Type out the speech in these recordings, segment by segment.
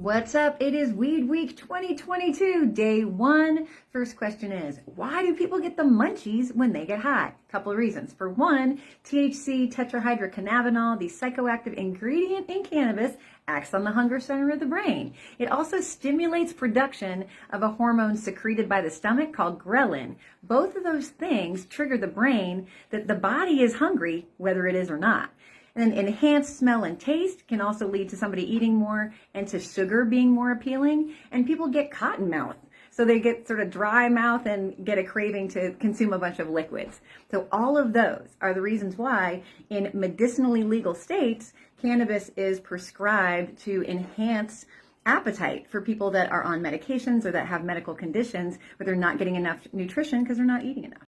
What's up? It is Weed Week 2022, day one. First question is, why do people get the munchies when they get high? Couple of reasons. For one, THC, tetrahydrocannabinol, the psychoactive ingredient in cannabis, acts on the hunger center of the brain. It also stimulates production of a hormone secreted by the stomach called ghrelin. Both of those things trigger the brain that the body is hungry, whether it is or not. And then enhanced smell and taste can also lead to somebody eating more and to sugar being more appealing. And people get cotton mouth. So they get sort of dry mouth and get a craving to consume a bunch of liquids. So all of those are the reasons why in medicinally legal states, cannabis is prescribed to enhance appetite for people that are on medications or that have medical conditions where they're not getting enough nutrition because they're not eating enough.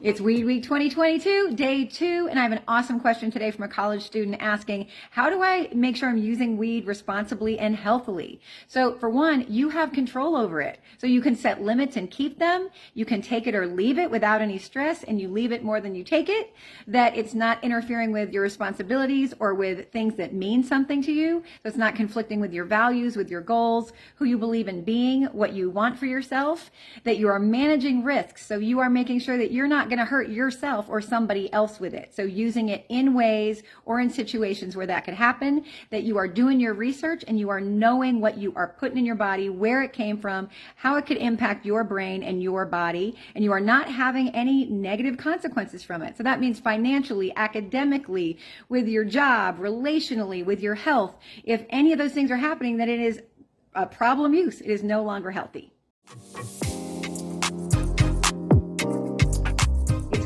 It's Weed Week 2022, day two, and I have an awesome question today from a college student asking, how do I make sure I'm using weed responsibly and healthily? So for one, you have control over it. So you can set limits and keep them. You can take it or leave it without any stress, and you leave it more than you take it, that it's not interfering with your responsibilities or with things that mean something to you. So it's not conflicting with your values, with your goals, who you believe in being, what you want for yourself, that you are managing risks. So you are making sure that you're not going to hurt yourself or somebody else with it. So using it in ways or in situations where that could happen, that you are doing your research and you are knowing what you are putting in your body, where it came from, how it could impact your brain and your body, and you are not having any negative consequences from it. So that means financially, academically, with your job, relationally, with your health. If any of those things are happening, then it is a problem use. It is no longer healthy.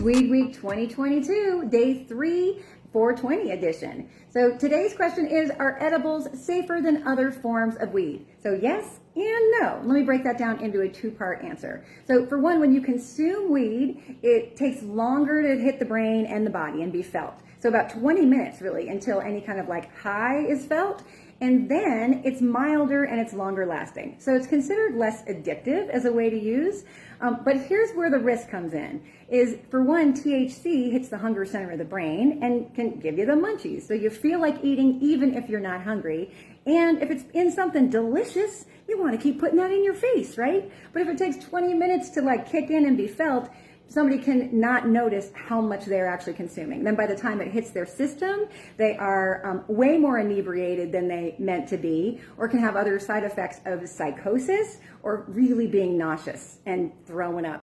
Weed Week 2022, day 3, 420 edition. So today's question is, are edibles safer than other forms of weed? So yes and no. Let me break that down into a two-part answer. So for one, when you consume weed, it takes longer to hit the brain and the body and be felt. So about 20 minutes really until any kind of like high is felt. And then it's milder and it's longer lasting. So it's considered less addictive as a way to use. But here's where the risk comes in, is for one, THC hits the hunger center of the brain and can give you the munchies. So you feel like eating even if you're not hungry. And if it's in something delicious, you want to keep putting that in your face, right? But if it takes 20 minutes to like kick in and be felt, somebody can not notice how much they're actually consuming. Then by the time it hits their system, they are way more inebriated than they meant to be, or can have other side effects of psychosis or really being nauseous and throwing up.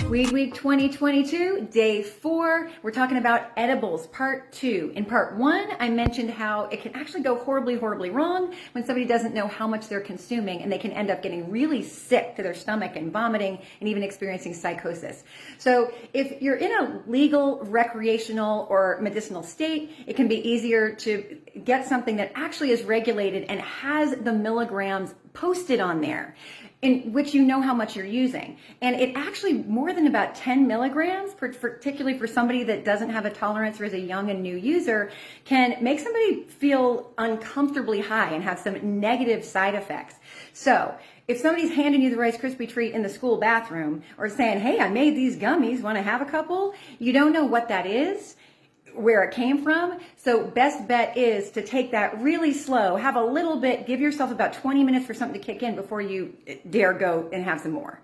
Weed Week 2022, day 4. We're talking about edibles, part 2. In part 1, I mentioned how it can actually go horribly, horribly wrong when somebody doesn't know how much they're consuming, and they can end up getting really sick to their stomach and vomiting and even experiencing psychosis. So if you're in a legal, recreational, or medicinal state, it can be easier to get something that actually is regulated and has the milligrams posted on there, in which you know how much you're using. And it actually, more than about 10 milligrams, particularly for somebody that doesn't have a tolerance or is a young and new user, can make somebody feel uncomfortably high and have some negative side effects. So if somebody's handing you the Rice Krispie treat in the school bathroom or saying, hey, I made these gummies, want to have a couple? You don't know what that is, where it came from. So best bet is to take that really slow, have a little bit, give yourself about 20 minutes for something to kick in before you dare go and have some more.